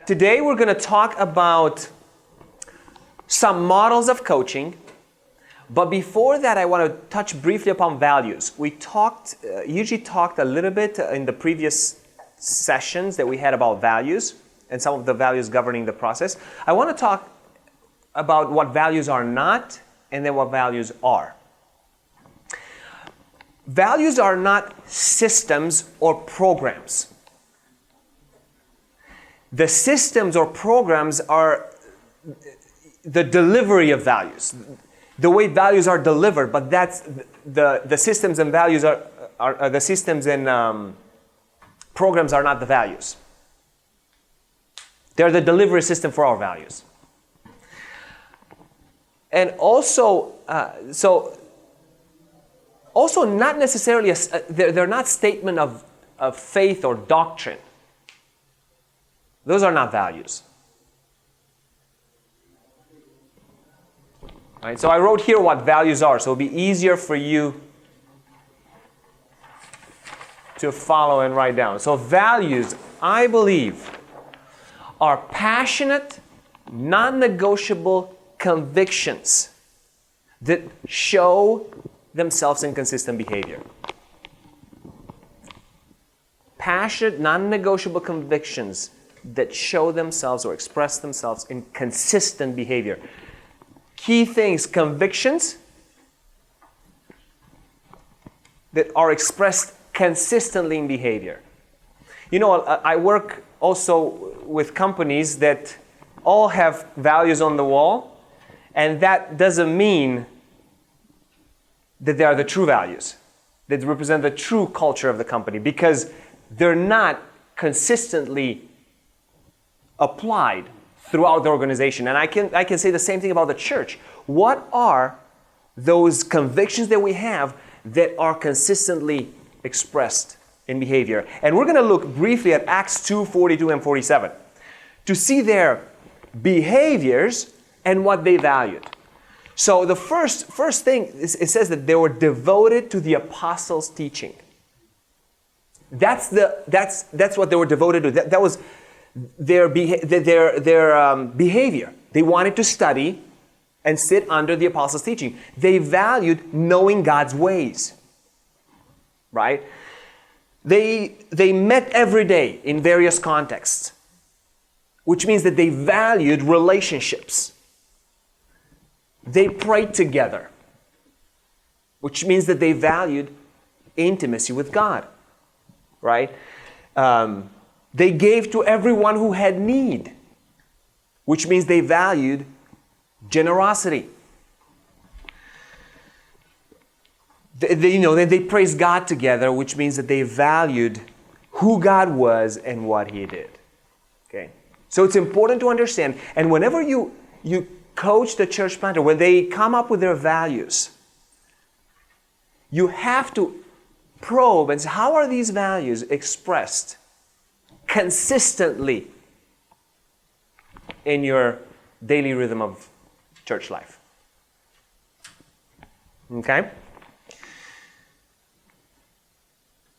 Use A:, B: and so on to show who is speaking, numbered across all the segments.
A: Today we're going to talk about some models of coaching, but before that I want to touch briefly upon values. We usually talked a little bit in the previous sessions that we had about values and some of the values governing the process. I want to talk about what values are not and then what values are. Values are not systems or programs. The systems or programs are the delivery of values, the way values are delivered, but that's the systems and values are the systems and programs are not the values. They're the delivery system for our values. And also, also not necessarily, they're not statement of faith or doctrine. Those are not values. Right? So I wrote here what values are, so it'll be easier for you to follow and write down. So values, I believe, are passionate, non-negotiable convictions that show themselves in consistent behavior. Passionate, non-negotiable convictions that show themselves or express themselves in consistent behavior. Key things, convictions that are expressed consistently in behavior. You know, I work also with companies that all have values on the wall, and that doesn't mean that they are the true values, that represent the true culture of the company, because they're not consistently applied throughout the organization. And I can say the same thing about the church. What are those convictions that we have that are consistently expressed in behavior? And we're going to look briefly at Acts 2, 42 and 47 to see their behaviors and what they valued. So the first thing, it says that they were devoted to the apostles' teaching. That's what they were devoted to. That was their behavior. They wanted to study and sit under the apostles' teaching. They valued knowing God's ways. Right? They met every day in various contexts, which means that they valued relationships. They prayed together, which means that they valued intimacy with God, right? They gave to everyone who had need, which means they valued generosity. They praised God together, which means that they valued who God was and what He did. Okay, so it's important to understand. And whenever you coach the church planter, when they come up with their values, you have to probe and say, how are these values expressed consistently in your daily rhythm of church life? Okay?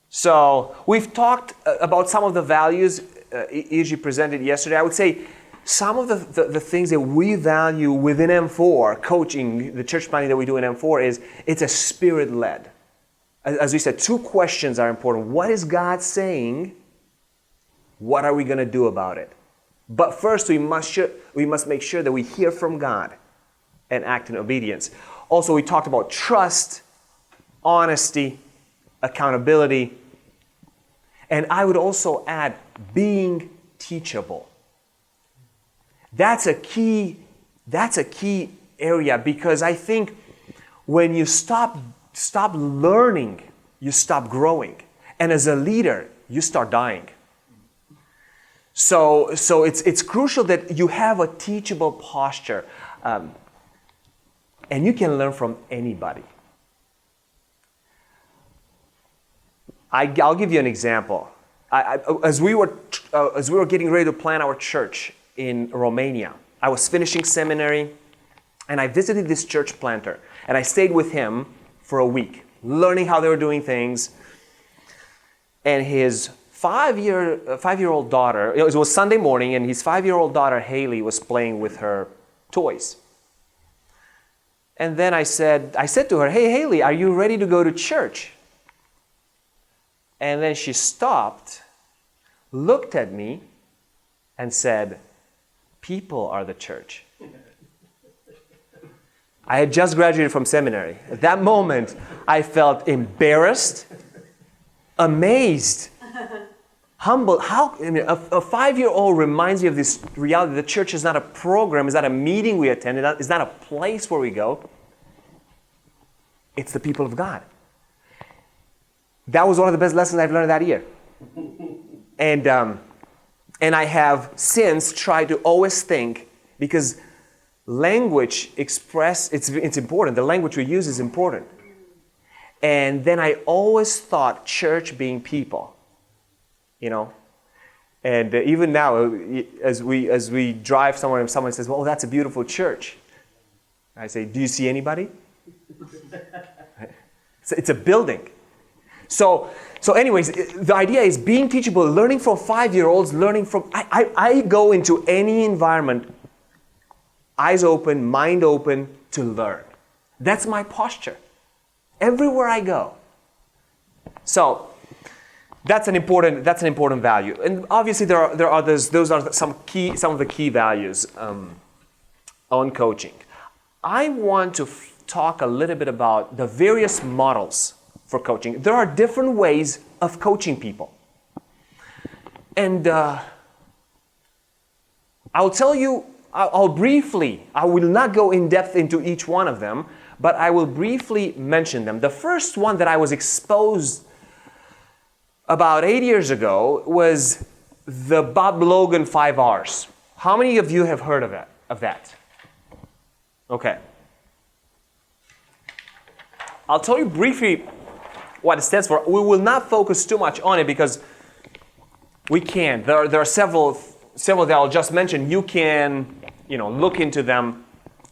A: So we've talked about some of the values Iji presented yesterday. I would say some of the things that we value within M4, coaching, the church planning that we do in M4, is it's a spirit-led. As we said, two questions are important. What is God saying? What are we going to do about it? But first, we must make sure that we hear from God and act in obedience. Also, we talked about trust, honesty, accountability, and I would also add being teachable. That's a key area, because I think when you stop learning, you stop growing. And as a leader, you start dying. So it's crucial that you have a teachable posture. And you can learn from anybody. I'll give you an example. As we were getting ready to plant our church in Romania, I was finishing seminary, and I visited this church planter, and I stayed with him for a week, learning how they were doing things. And his 5-year-old daughter, it was Sunday morning, and his 5-year-old daughter, Haley, was playing with her toys. And then I said to her, "Hey, Haley, are you ready to go to church?" And then she stopped, looked at me, and said, "People are the church." I had just graduated from seminary. At that moment, I felt embarrassed, amazed, humbled. A 5-year-old reminds me of this reality. The church is not a program, it's not a meeting we attend, it's not a place where we go. It's the people of God. That was one of the best lessons I've learned that year. And I have since tried to always think, because language it's important. The language we use is important. And then I always thought church being people, And even now, as we drive somewhere and someone says, "Well, that's a beautiful church," I say, "Do you see anybody?" It's a building. So anyways, the idea is being teachable, learning from 5-year-olds, learning from... I go into any environment, eyes open, mind open, to learn. That's my posture. Everywhere I go. So that's an important value. And obviously there are others. Those are some of the key values on coaching. I want to talk a little bit about the various models for coaching. There are different ways of coaching people. And I'll tell you, I will not go in depth into each one of them, but I will briefly mention them. The first one that I was exposed about 8 years ago was the Bob Logan 5 R's. How many of you have heard of that? Okay. I'll tell you briefly what it stands for. We will not focus too much on it because we can. There are several that I'll just mention. You can, look into them.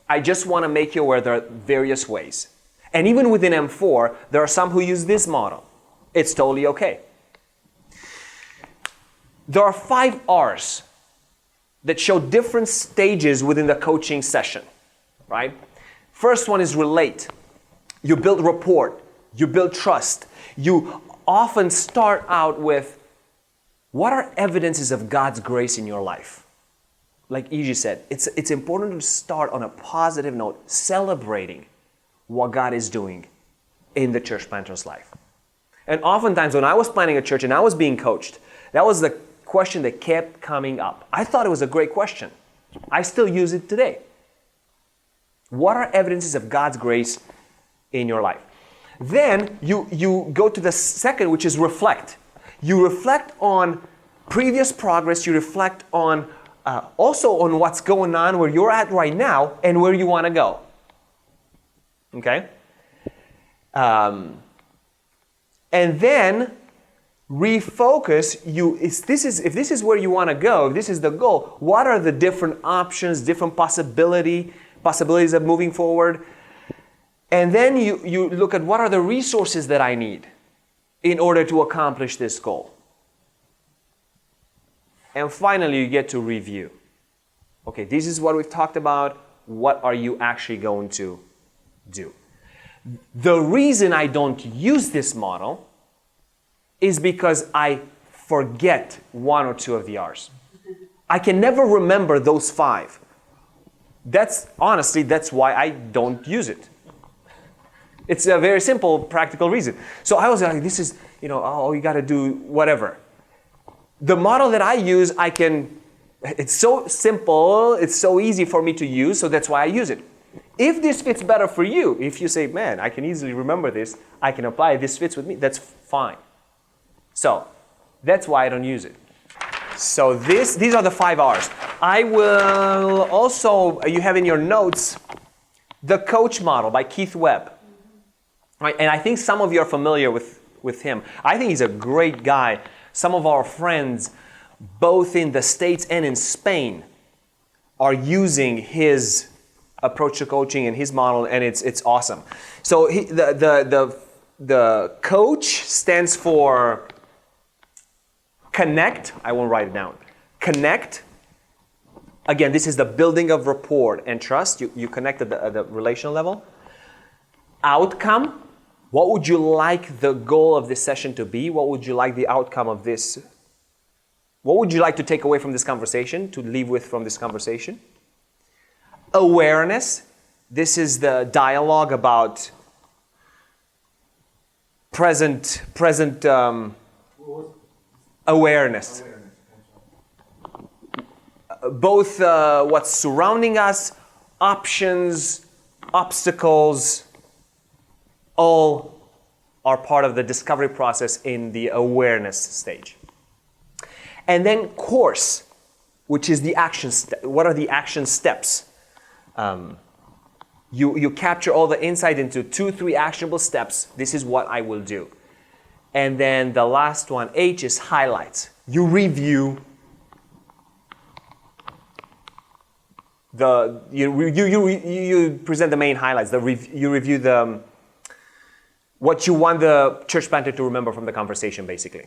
A: I just want to make you aware there are various ways. And even within M4, there are some who use this model. It's totally okay. There are 5 R's that show different stages within the coaching session, right? First one is relate. You build rapport. You build trust. You often start out with, what are evidences of God's grace in your life? Like Iji said, it's important to start on a positive note, celebrating what God is doing in the church planter's life. And oftentimes when I was planning a church and I was being coached, that was the question that kept coming up. I thought it was a great question. I still use it today. What are evidences of God's grace in your life? Then you go to the second, which is reflect. You reflect on previous progress. You reflect on also on what's going on, where you're at right now, and where you want to go. Okay? And then refocus. If this is where you want to go, if this is the goal, what are the different options, different possibilities of moving forward? And then you look at what are the resources that I need in order to accomplish this goal. And finally, you get to review. Okay, this is what we've talked about. What are you actually going to do? The reason I don't use this model is because I forget 1 or 2 of the R's. I can never remember those 5. That's why I don't use it. It's a very simple, practical reason. So I was like, this is, you got to do whatever. The model that I use, it's so simple, it's so easy for me to use, so that's why I use it. If this fits better for you, if you say, man, I can easily remember this, I can apply it, this fits with me, that's fine. So that's why I don't use it. So these are the 5 R's. I will also, you have in your notes, the coach model by Keith Webb. Right? And I think some of you are familiar with him. I think he's a great guy. Some of our friends, both in the States and in Spain, are using his approach to coaching and his model, and it's awesome. So the coach stands for Connect, I won't write it down. Connect, again, this is the building of rapport and trust. You connect at the relational level. Outcome, what would you like the goal of this session to be? What would you like the outcome of this? What would you like to take away from this conversation, to leave with from this conversation? Awareness, this is the dialogue about present awareness. Both what's surrounding us, options, obstacles, all are part of the discovery process in the awareness stage. And then course, which is the action step. What are the action steps? You capture all the insight into 2-3 actionable steps. This is what I will do. And then the last one, H, is highlights. You review you present the main highlights. You review what you want the church planter to remember from the conversation, basically.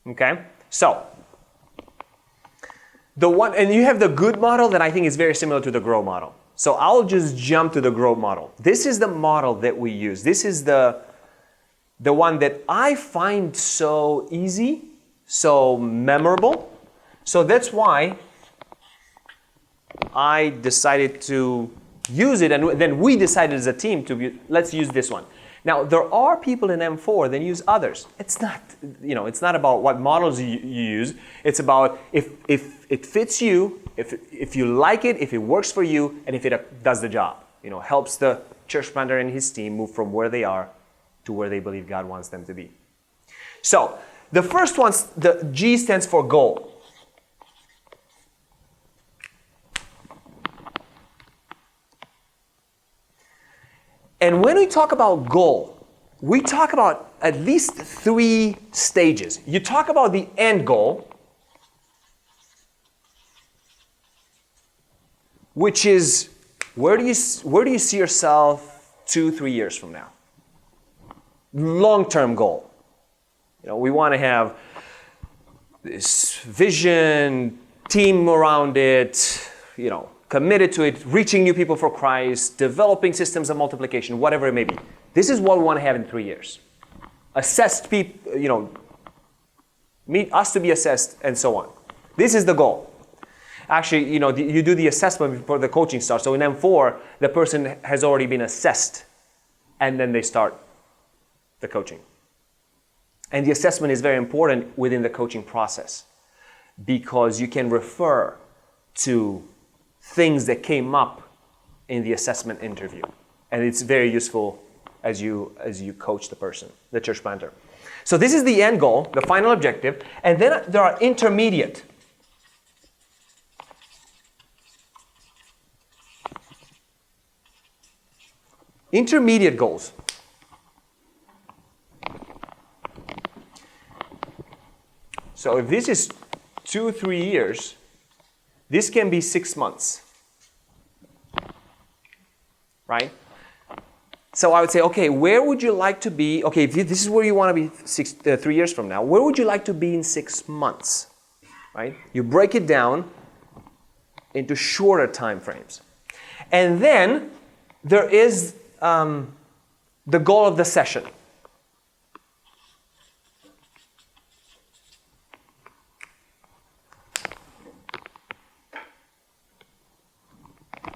A: Okay, so and you have the good model that I think is very similar to the grow model. So I'll just jump to the grow model. This is the model that we use. This is the one that I find so easy, so memorable. So that's why I decided to use it, and then we decided as a team let's use this one. Now, there are people in M4 that use others. It's not about what models you use. It's about if it fits you, if you like it, if it works for you, and if it does the job. Helps the church planter and his team move from where they are to where they believe God wants them to be. So, the first one, the G stands for goal. And when we talk about goal, we talk about at least 3 stages. You talk about the end goal, which is where do you see yourself 2-3 years from now? Long-term goal. We want to have this vision, team around it, committed to it, reaching new people for Christ, developing systems of multiplication, whatever it may be. This is what we want to have in 3 years. Assessed people, meet us to be assessed, and so on. This is the goal. Actually, you do the assessment before the coaching starts. So in M4, the person has already been assessed, and then they start the coaching. And the assessment is very important within the coaching process because you can refer to things that came up in the assessment interview. And it's very useful as you coach the person, the church planter. So this is the end goal, the final objective. And then there are intermediate. Intermediate goals. So if this is 2-3 years, this can be 6 months, right? So I would say, okay, where would you like to be? Okay, if this is where you want to be 3 years from now, where would you like to be in 6 months, right? You break it down into shorter time frames. And then there is the goal of the session.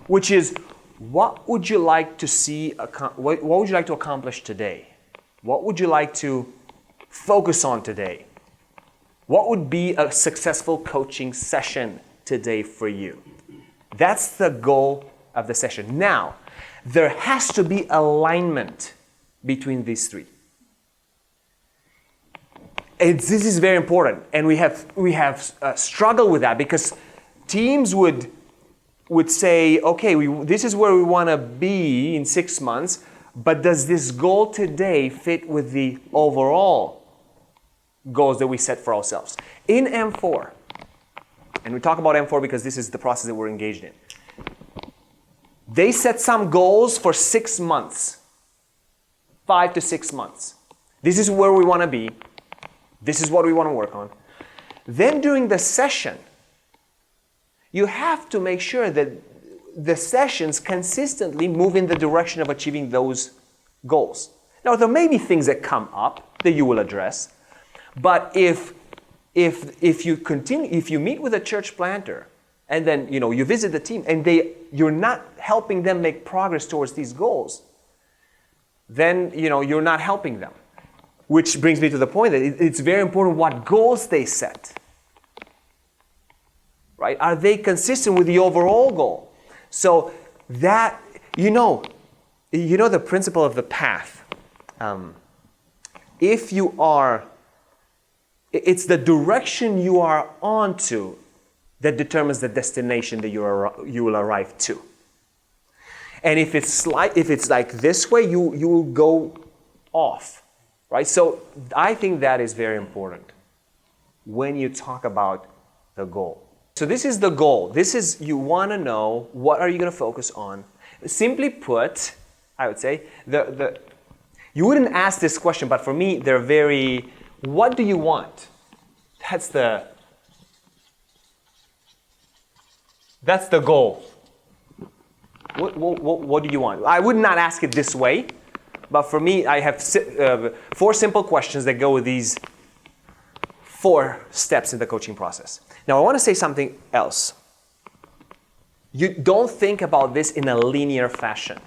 A: Which is, what would you like to see, what would you like to accomplish today? What would you like to focus on today? What would be a successful coaching session today for you? That's the goal of the session. Now, there has to be alignment between these 3. This is very important, and we have struggled with that because teams would say, okay, this is where we want to be in 6 months, but does this goal today fit with the overall goals that we set for ourselves? In M4, and we talk about M4 because this is the process that we're engaged in, they set some goals for 6 months. 5 to 6 months. This is where we want to be. This is what we want to work on. Then during the session, you have to make sure that the sessions consistently move in the direction of achieving those goals. Now, there may be things that come up that you will address, but if you meet with a church planter and then you visit the team and you're not helping them make progress towards these goals, then you're not helping them. Which brings me to the point that it's very important what goals they set. Right? Are they consistent with the overall goal? So that, the principle of the path. It's the direction you are onto that determines the destination that you will arrive to. And if it's like this way, you will go off, right? So I think that is very important when you talk about the goal. So this is the goal. This is, you want to know what are you going to focus on. Simply put, I would say, you wouldn't ask this question, but for me, they're very, what do you want? That's the goal. What do you want? I would not ask it this way, but for me, I have 4 simple questions that go with these 4 steps in the coaching process. Now, I want to say something else. You don't think about this in a linear fashion.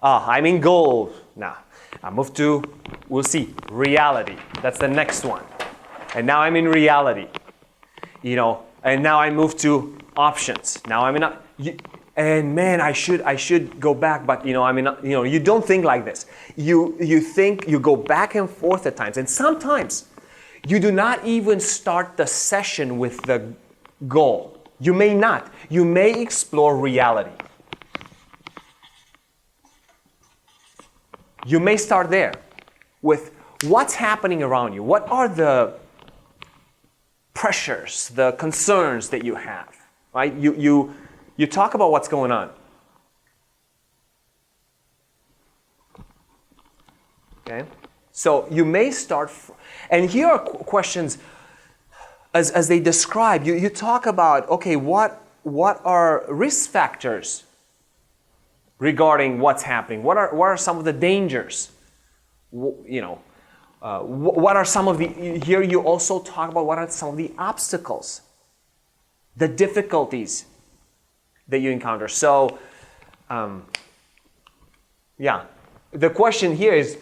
A: I'm in goal. Now, I move to, we'll see, reality. That's the next one. And now I'm in reality. And now I move to options. Now I'm in, and man, I should go back, but you don't think like this. You think, you go back and forth at times. And sometimes you do not even start the session with the goal. You may not. You may explore reality. You may start there with what's happening around you. What are the pressures, the concerns that you have, right? You talk about what's going on. Okay? So you may start, and here are questions as they describe. You talk about, okay, what are risk factors regarding what's happening? What are some of the dangers? What are some of the, here you also talk about what are some of the obstacles, the difficulties that you encounter. So, the question here is,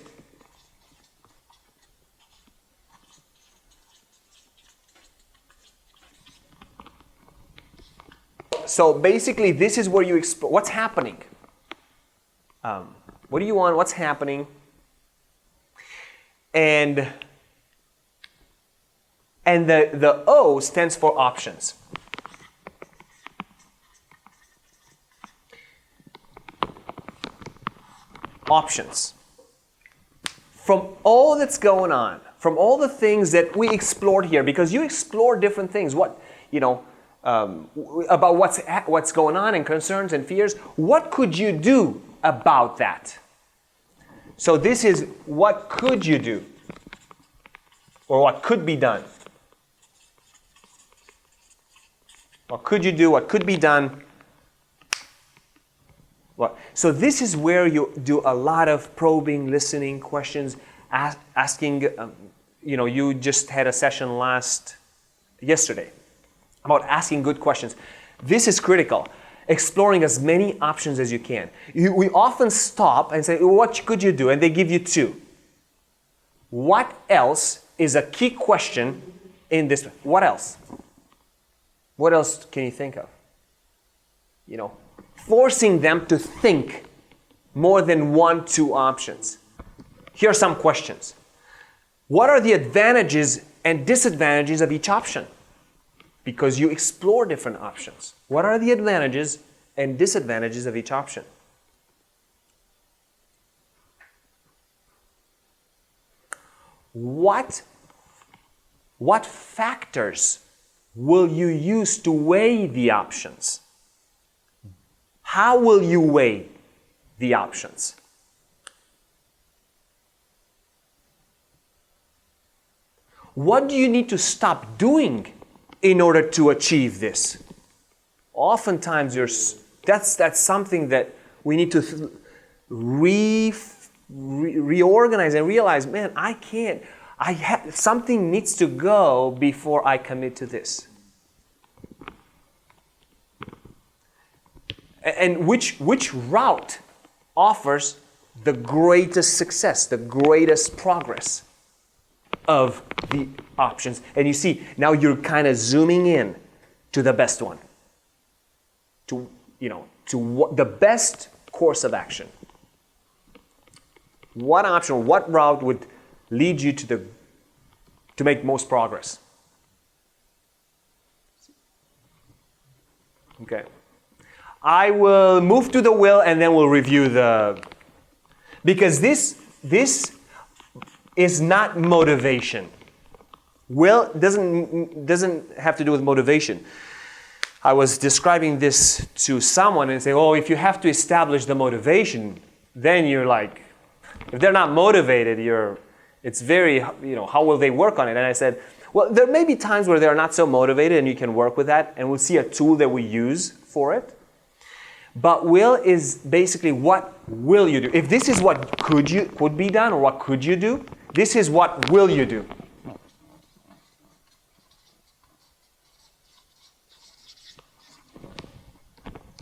A: so basically this is where you explore what's happening. What do you want? What's happening? And the O stands for options. Options. From all that's going on, from all the things that we explored here, because you explore different things, about what's going on and concerns and fears, what could you do about that? So this is what could you do, or what could be done. What could you do? What could be done? So this is where you do a lot of probing, listening, questions, asking. You just had a session yesterday about asking good questions. This is critical. Exploring as many options as you can. We often stop and say, what could you do? And they give you 2. What else is a key question in this? What else? What else can you think of? Forcing them to think more than 1, 2 options. Here are some questions. What are the advantages and disadvantages of each option? Because you explore different options. What are the advantages and disadvantages of each option? What factors will you use to weigh the options? How will you weigh the options? What do you need to stop doing in order to achieve this? Oftentimes, that's something that we need to reorganize and realize, man, I can't. Something needs to go before I commit to this. And which route offers the greatest success, the greatest progress of the options? And you see, now you're kind of zooming in to the best one, to the best course of action. What option, what route would lead you to make most progress? Okay. I will move to the will and then we'll review because this is not motivation. Will doesn't have to do with motivation. I was describing this to someone and saying, oh, if you have to establish the motivation, then you're like, if they're not motivated, it's very, how will they work on it? And I said, well, there may be times where they're not so motivated and you can work with that, and we'll see a tool that we use for it. But will is basically, what will you do? If this is what could be done, or what could you do, this is what will you do.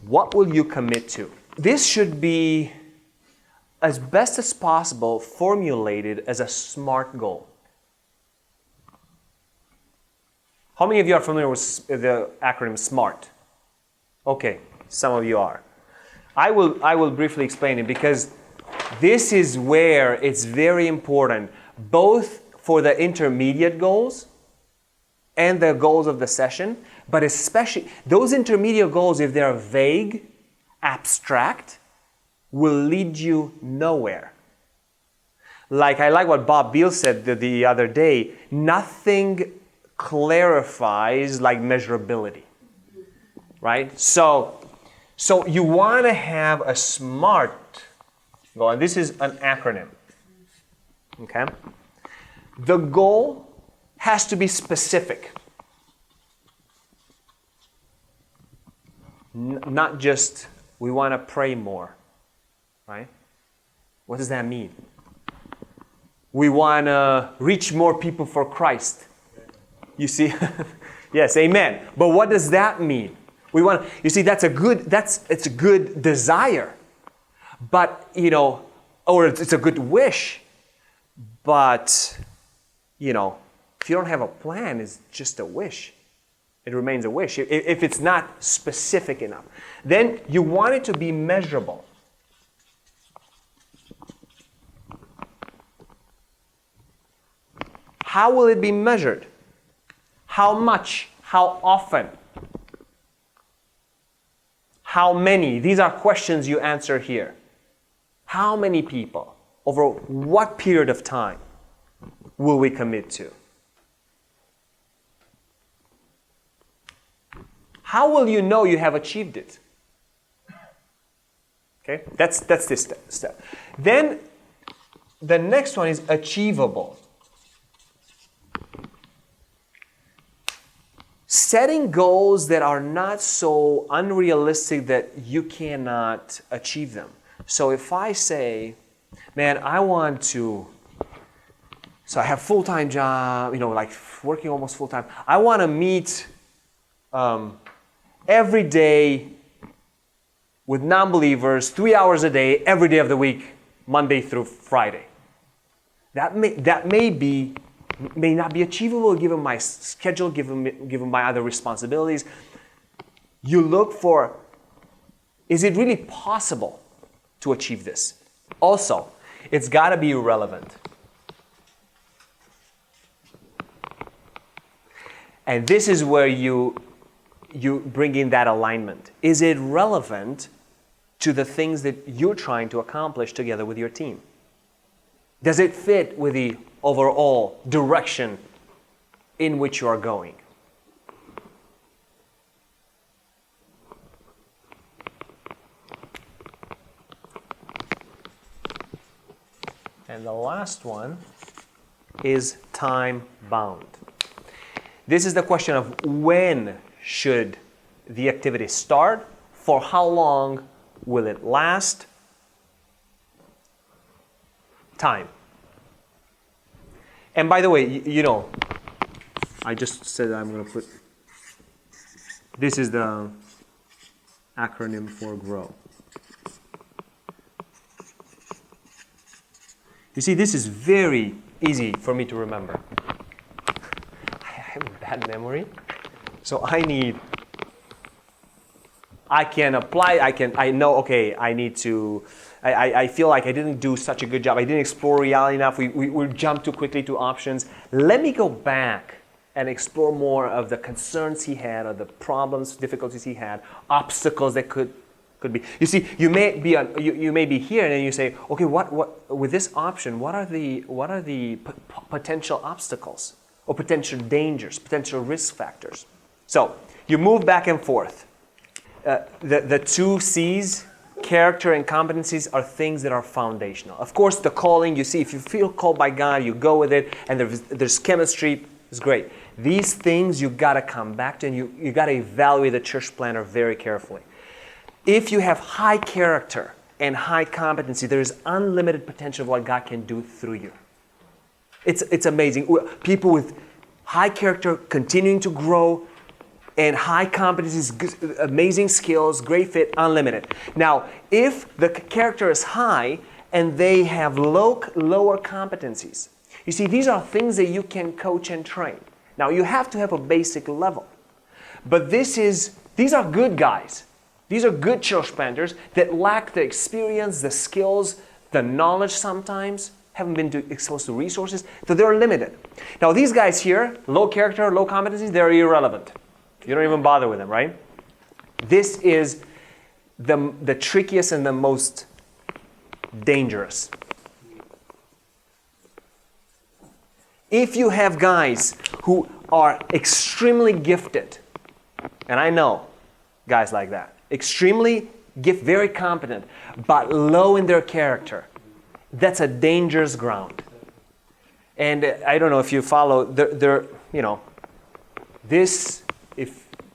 A: What will you commit to? This should be, as best as possible, formulated as a SMART goal. How many of you are familiar with the acronym SMART? Okay, some of you are. I will briefly explain it, because this is where it's very important, both for the intermediate goals and the goals of the session, but especially those intermediate goals, if they're vague, abstract, will lead you nowhere. I like what Bob Beal said the other day, nothing clarifies like measurability, right? So you want to have a SMART goal, and this is an acronym, okay? The goal has to be specific. Not just, we want to pray more, right? What does that mean? We want to reach more people for Christ. You see? Yes, amen. But what does that mean? You see, it's a good desire. But, or it's a good wish. But, if you don't have a plan, it's just a wish. It remains a wish. If it's not specific enough, then you want it to be measurable. How will it be measured? How much? How often? How many? These are questions you answer here. How many people? Over what period of time will we commit to? How will you know you have achieved it? Okay, that's this step. Then the next one is achievable. Setting goals that are not so unrealistic that you cannot achieve them. So if I say, man, I want to, so I have full-time job, like working almost full-time. I want to meet every day with non-believers, 3 hours a day, every day of the week, Monday through Friday. That may not be achievable given my schedule, given my other responsibilities. You look for, is it really possible to achieve this? Also, it's got to be relevant. And this is where you bring in that alignment. Is it relevant to the things that you're trying to accomplish together with your team? Does it fit with the overall direction in which you are going? And the last one is time bound. This is the question of when should the activity start, for how long will it last, time. And by the way, you know, I just said I'm going to put, this is the acronym for GROW. You see, this is very easy for me to remember. I have a bad memory, so I can apply, I know, okay, I need to, I feel like I didn't do such a good job. I didn't explore reality enough. We jumped too quickly to options. Let me go back and explore more of the concerns he had, or the problems, difficulties he had, obstacles that could be. You see, you may be here and then you say, okay, what with this option, what are the potential obstacles or potential dangers, potential risk factors? So you move back and forth. The two C's, character and competencies, are things that are foundational. Of course, the calling, you see, if you feel called by God, you go with it, and there's chemistry, it's great. These things you got to come back to, and you got to evaluate the church planner very carefully. If you have high character and high competency, there is unlimited potential of what God can do through you. It's amazing. People with high character continuing to grow, and high competencies, amazing skills, great fit, unlimited. Now, if the character is high and they have lower competencies, you see, these are things that you can coach and train. Now, you have to have a basic level. But these are good guys. These are good church planters that lack the experience, the skills, the knowledge sometimes, haven't been exposed to resources, so they're limited. Now, these guys here, low character, low competencies, they're irrelevant. You don't even bother with them, right? This is the trickiest and the most dangerous. If you have guys who are extremely gifted, and I know guys like that, extremely gifted, very competent, but low in their character, that's a dangerous ground. And I don't know if you follow,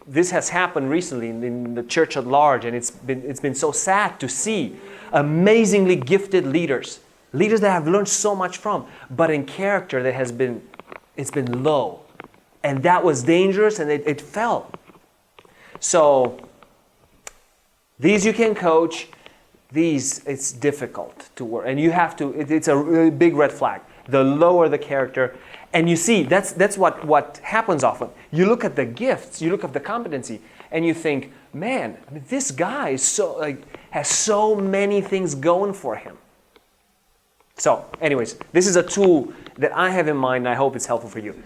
A: this has happened recently in the church at large, and it's been so sad to see amazingly gifted leaders that I've learned so much from, but in character that it's been low, and that was dangerous, and it fell. So these you can coach. These it's difficult to work, and you have to. It's a really big red flag. The lower the character. And you see, that's what happens often. You look at the gifts, you look at the competency, and you think, man, this guy is has so many things going for him. So, anyways, this is a tool that I have in mind, and I hope it's helpful for you.